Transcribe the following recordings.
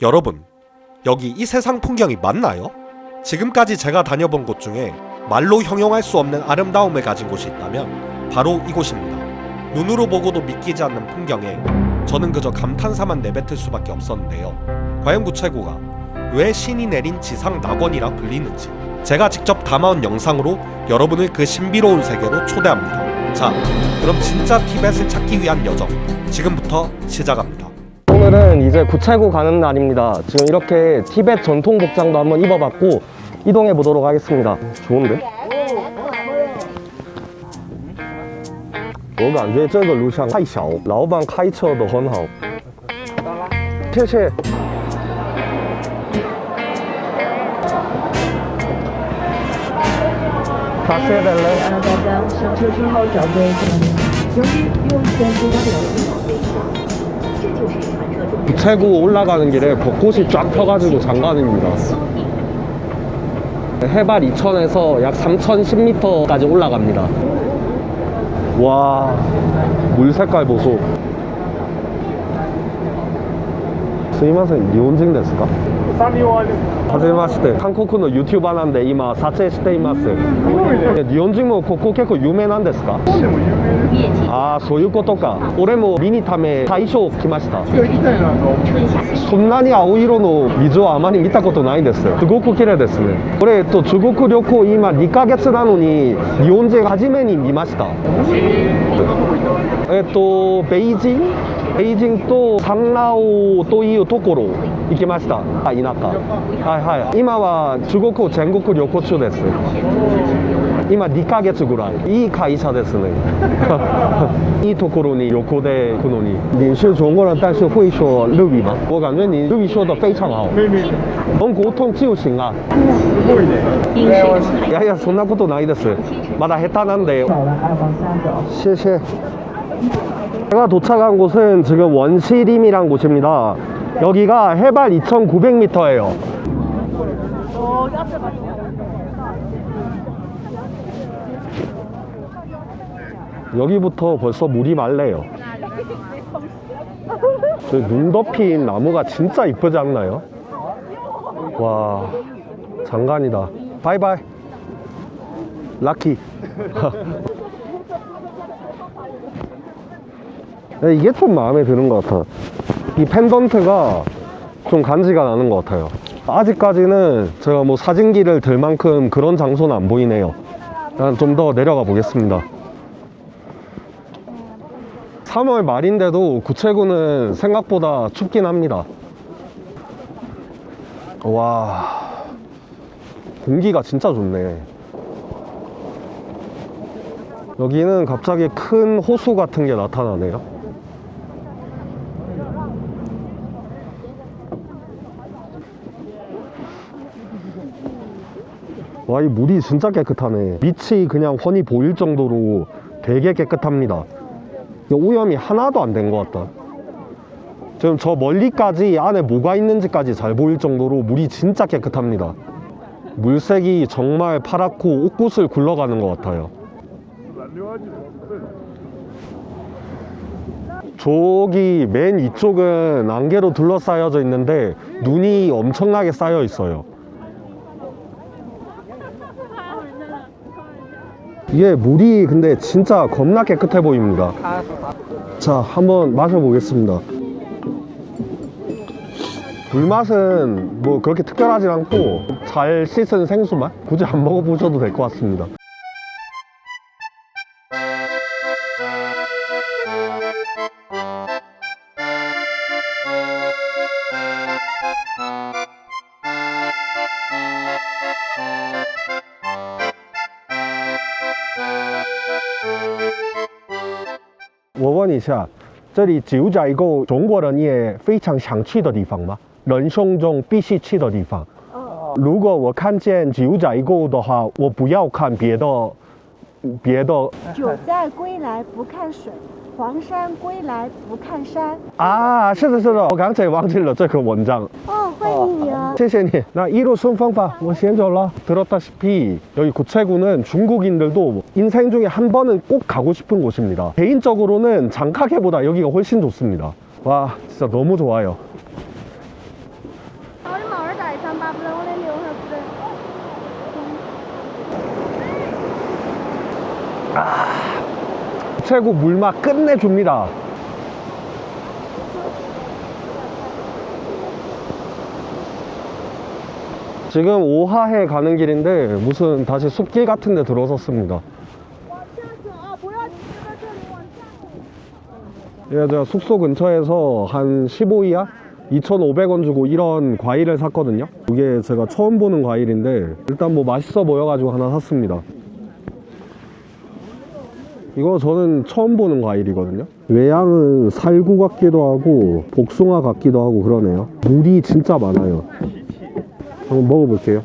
여러분, 여기 이 세상 풍경이 맞나요? 지금까지 제가 다녀본 곳 중에 말로 형용할 수 없는 아름다움을 가진 곳이 있다면 바로 이곳입니다. 눈으로 보고도 믿기지 않는 풍경에 저는 그저 감탄사만 내뱉을 수밖에 없었는데요. 과연 구체구가 왜 신이 내린 지상 낙원이라 불리는지 제가 직접 담아온 영상으로 여러분을 그 신비로운 세계로 초대합니다. 자, 그럼 진짜 티벳을 찾기 위한 여정 지금부터 시작합니다. 오늘은 이제 구체구 가는 날입니다. 지금 이렇게 티벳 전통 복장도 한번 입어봤고 이동해 보도록 하겠습니다. 좋은데? 我感觉这个路上太小，老板开车都很好。谢谢。他谢的嘞。大家上车之后找对向您，由于用线不了1秒以上，这就是传说中的 구체구 올라가는 길에 벚꽃이 쫙 펴가지고 장관입니다. 해발 2000에서 약 3010m까지 올라갑니다. 와, 물 색깔 보소. すいません、日本人ですか？はじめまして。韓国の YouTuber なんで今撮影しています。日本人もここ結構有名なんですか？ああ、そういうことか。俺も見にため最初来ました。そんなに青色の水はあまり見たことないです。すごく綺麗ですね。これ中国旅行今2ヶ月なのに日本人初めに見ました。北京と三ラオというところ行きました。田舎。はいはい。今は中国全国旅行中です。今2ヶ月ぐらい。いい会社ですね。いいところに旅行で行くのに。你是中国人，但是会说日语吗？我感觉你日语说得非常好。能沟通就行啊。いやいや、そんなことないです。まだ下手なんで。谢谢。 제가 도착한 곳은 지금 원시림이란 곳입니다. 여기가 해발 2900m예요. 여기부터 벌써 물이 맑네요. 저 눈 덮인 나무가 진짜 이쁘지 않나요? 와, 장관이다. 바이바이. 라키. 이게 좀 마음에 드는 것 같아. 이 펜던트가 좀 간지가 나는 것 같아요. 아직까지는 제가 뭐 사진기를 들 만큼 그런 장소는 안 보이네요. 일단 좀 더 내려가 보겠습니다. 3월 말인데도 구체구는 생각보다 춥긴 합니다. 와, 공기가 진짜 좋네. 여기는 갑자기 큰 호수 같은 게 나타나네요. 와, 이 물이 진짜 깨끗하네. 밑이 그냥 훤히 보일 정도로 되게 깨끗합니다. 오염이 하나도 안 된 것 같다. 지금 저 멀리까지 안에 뭐가 있는지까지 잘 보일 정도로 물이 진짜 깨끗합니다. 물색이 정말 파랗고 옷구슬 굴러가는 것 같아요. 저기 맨 위쪽은 안개로 둘러싸여져 있는데 눈이 엄청나게 쌓여 있어요. 이게 물이 근데 진짜 겁나 깨끗해 보입니다. 자, 한번 마셔보겠습니다. 물맛은 뭐 그렇게 특별하진 않고 잘 씻은 생수맛? 굳이 안 먹어보셔도 될 것 같습니다.我问一下，这里九寨沟中国人也非常想去的地方吗？人生中必须去的地方。如果我看见九寨沟的话，我不要看别的。九寨归来不看水，黄山归来不看山。啊，是的，是的，我刚才忘记了这个文章。哦，欢迎你哦。谢谢你。那一路顺风吧，我先走了。들었다시피 여기 구체구는 중국인들도 인생 중에 한 번은 꼭 가고 싶은 곳입니다. 개인적으로는 장카게보다 여기가 훨씬 좋습니다. 와, 진짜 너무 좋아요. 우체국 물맛 끝내줍니다. 지금 오하해 가는 길인데 무슨 다시 숲길 같은 데 들어섰습니다. 예, 제가 숙소 근처에서 한 15이야? 2,500원 주고 이런 과일을 샀거든요. 이게 제가 처음 보는 과일인데 일단 뭐 맛있어 보여가지고 하나 샀습니다. 이거 저는 처음 보는 과일이거든요. 외양은 살구 같기도 하고 복숭아 같기도 하고 그러네요. 물이 진짜 많아요. 한번 먹어볼게요.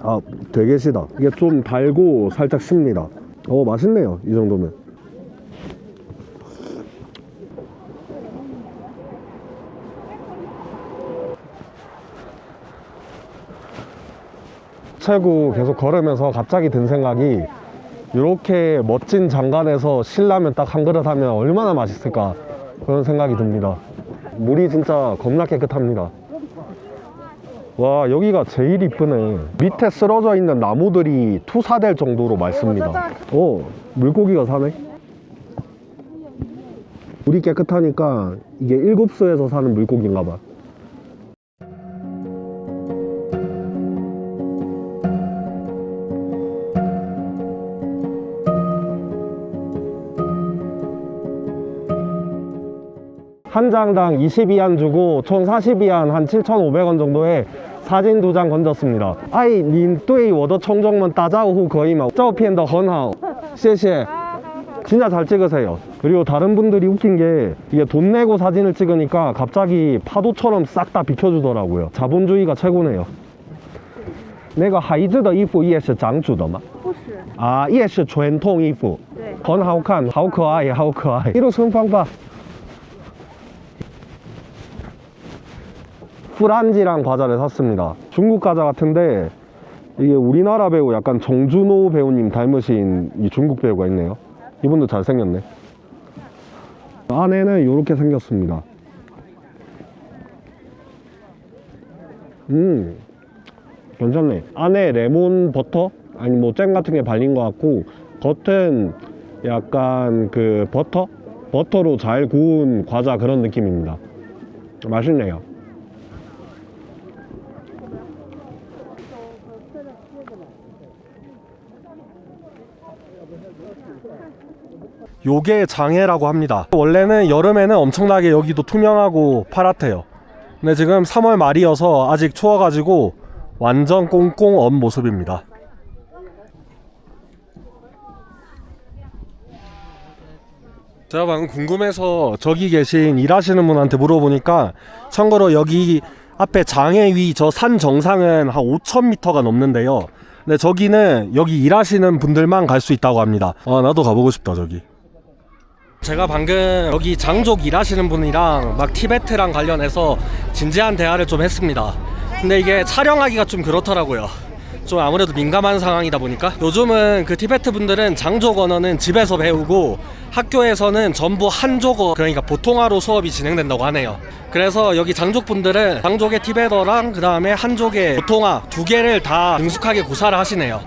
아, 되게 시다. 이게 좀 달고 살짝 씁니다. 맛있네요. 이 정도면. 우체국 계속 걸으면서 갑자기 든 생각이, 이렇게 멋진 장관에서 신라면 딱 한 그릇 하면 얼마나 맛있을까 그런 생각이 듭니다. 물이 진짜 겁나 깨끗합니다. 와, 여기가 제일 이쁘네. 밑에 쓰러져 있는 나무들이 투사될 정도로 맑습니다. 물고기가 사네. 물이 깨끗하니까 이게 일급수에서 사는 물고기인가 봐. 한 장당 22안 주고 총 42안 한 7,500원 정도에 사진 2장 건졌습니다. 아이, 你对我的청中们打招呼可以吗?照片的很好. 谢谢. 진짜 잘 찍으세요. 그리고 다른 분들이 웃긴 게, 이게 돈 내고 사진을 찍으니까 갑자기 파도처럼 싹 다 비켜주더라고요. 자본주의가 최고네요. 那个孩子的衣服也是长主的吗？不是，啊，也是传统衣服，对，很好看，好可爱，好可爱。一路顺风吧。 프란지랑 과자를 샀습니다. 중국 과자 같은데 이게 우리나라 배우 약간 정준호 배우님 닮으신 이 중국 배우가 있네요. 이분도 잘생겼네. 안에는 이렇게 생겼습니다. 괜찮네. 안에 레몬 버터? 아니 뭐 잼 같은 게 발린 것 같고, 겉은 약간 그 버터로 잘 구운 과자 그런 느낌입니다. 맛있네요. 요게 장해라고 합니다. 원래는 여름에는 엄청나게 여기도 투명하고 파랗대요. 근데 지금 3월 말이어서 아직 추워가지고 완전 꽁꽁 언 모습입니다. 제가 방금 궁금해서 저기 계신 일하시는 분한테 물어보니까, 참고로 여기 앞에 장해 위 저 산 정상은 한 5,000m가 넘는데요. 근데 저기는 여기 일하시는 분들만 갈 수 있다고 합니다. 나도 가보고 싶다. 저기 제가 방금 여기 장족 일하시는 분이랑 막 티베트랑 관련해서 진지한 대화를 좀 했습니다. 근데 이게 촬영하기가 좀 그렇더라고요. 좀 아무래도 민감한 상황이다 보니까. 요즘은 그 티베트 분들은 장족 언어는 집에서 배우고 학교에서는 전부 한족어, 그러니까 보통화로 수업이 진행된다고 하네요. 그래서 여기 장족 분들은 장족의 티베터랑 그 다음에 한족의 보통화 두 개를 다 능숙하게 구사를 하시네요.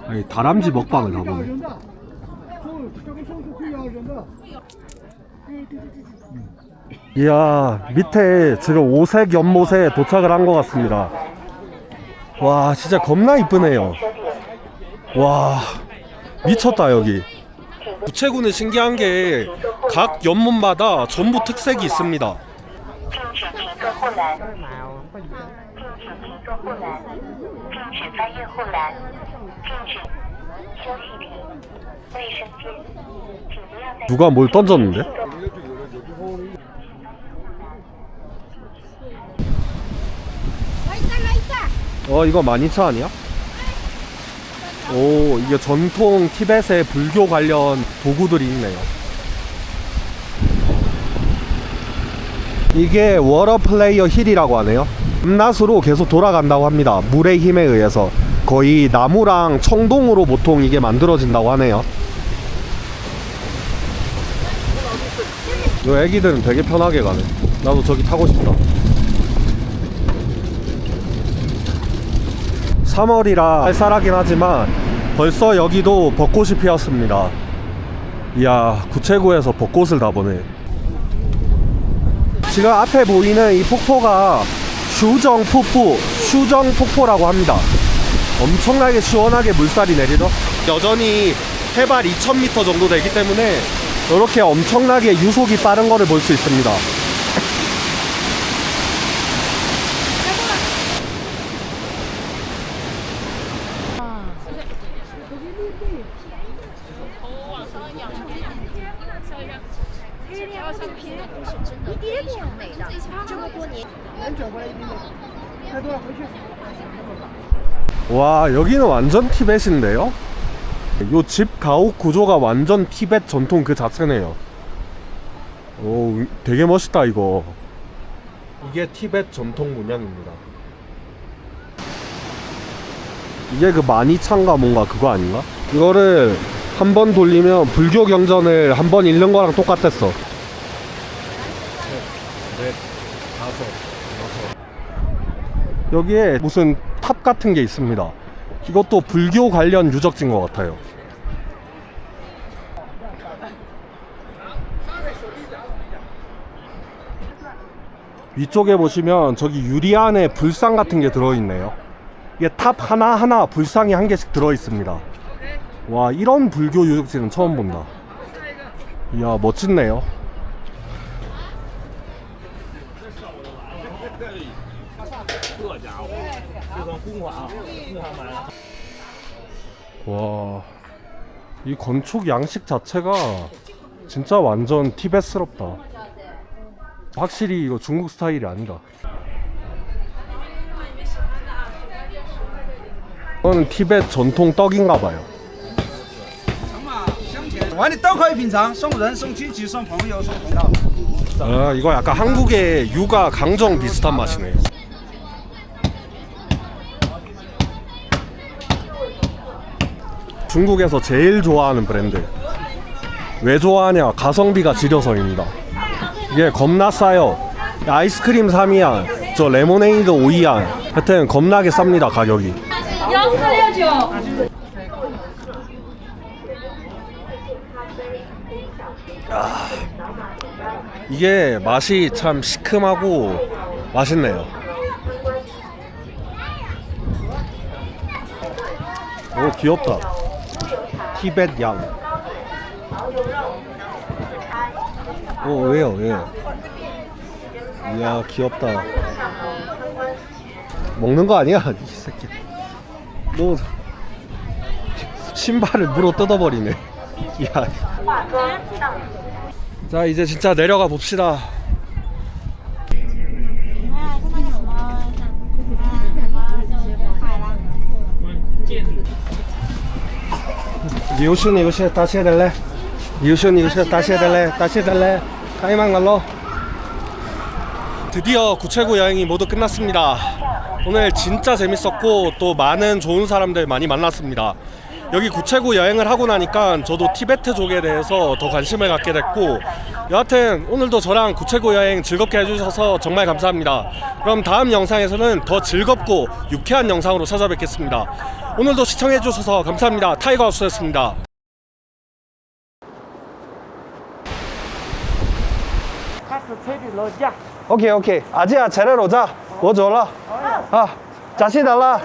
아니, 다람쥐 먹방을 다 보네. 이야, 밑에 지금 오색 연못에 도착을 한 것 같습니다. 와, 진짜 겁나 이쁘네요. 와, 미쳤다. 여기 우체국은 신기한 게 각 연못마다 전부 특색이 있습니다. 누가 뭘 던졌는데? 이거 12,000 아니야? 오, 이게 전통 티벳의 불교 관련 도구들이 있네요. 이게 워터 플레이어 힐이라고 하네요. 밤낮으로 계속 돌아간다고 합니다. 물의 힘에 의해서. 거의 나무랑 청동으로 보통 이게 만들어진다고 하네요. 요 애기들은 되게 편하게 가네. 나도 저기 타고 싶다. 3월이라 쌀쌀하긴 하지만 벌써 여기도 벚꽃이 피었습니다. 이야, 구체구에서 벚꽃을 다 보네. 지금 앞에 보이는 이 폭포가 슈정폭포라고 합니다. 엄청나게 시원하게 물살이 내리죠. 여전히 해발 2000m 정도 되기 때문에 이렇게 엄청나게 유속이 빠른 거를 볼 수 있습니다. 와, 여기는 완전 티벳인데요? 요 집 가옥 구조가 완전 티벳 전통 그 자체네요. 오, 되게 멋있다 이거. 이게 티벳 전통 문양입니다. 이게 그 마니창가 뭔가 그거 아닌가? 이거를 한 번 돌리면 불교 경전을 한 번 읽는 거랑 똑같았어. 넷, 다섯, 여섯. 여기에 무슨 탑 같은 게 있습니다. 이것도 불교 관련 유적지인 것 같아요. 위쪽에 보시면 저기 유리 안에 불상 같은 게 들어있네요. 이게 탑 하나하나 불상이 한 개씩 들어있습니다. 와, 이런 불교 유적지는 처음 본다. 이야, 멋진네요. 와, 이 건축 양식 자체가 진짜 완전 티벳스럽다. 확실히 이거 중국 스타일이 아니다. 이거는 티벳 전통 떡인가봐요. 碗你都可以品尝，送人、送亲戚、送朋友、送同道。 아, 이거 약간 한국의 육아 강정 비슷한 맛이네요. 중국에서 제일 좋아하는 브랜드. 왜 좋아하냐? 가성비가 지려서입니다. 이게 겁나 싸요. 아이스크림 3위안, 저 레모네이드 5위안. 하여튼 겁나게 쌉니다, 가격이. 1469。 이게 맛이 참 시큼하고 맛있네요. 오, 귀엽다. 티벳 양. 오, 왜요? 이야, 귀엽다. 먹는 거 아니야? 이 새끼. 너 신발을 물어 뜯어버리네. 야. 자, 이제 진짜 내려가 봅시다. 유신 이거 다시 해달래? 유신 이거 다시 해달래? 타이만 갈로. 드디어 구체구 여행이 모두 끝났습니다. 오늘 진짜 재밌었고 또 많은 좋은 사람들 많이 만났습니다. 여기 구체구 여행을 하고 나니까 저도 티베트족에 대해서 더 관심을 갖게 됐고, 여하튼 오늘도 저랑 구체구 여행 즐겁게 해주셔서 정말 감사합니다. 그럼 다음 영상에서는 더 즐겁고 유쾌한 영상으로 찾아뵙겠습니다. 오늘도 시청해주셔서 감사합니다. 타이거하우스였습니다. 오케이. 아지야, 제대로 자. 我走了. 아, 자시 달라.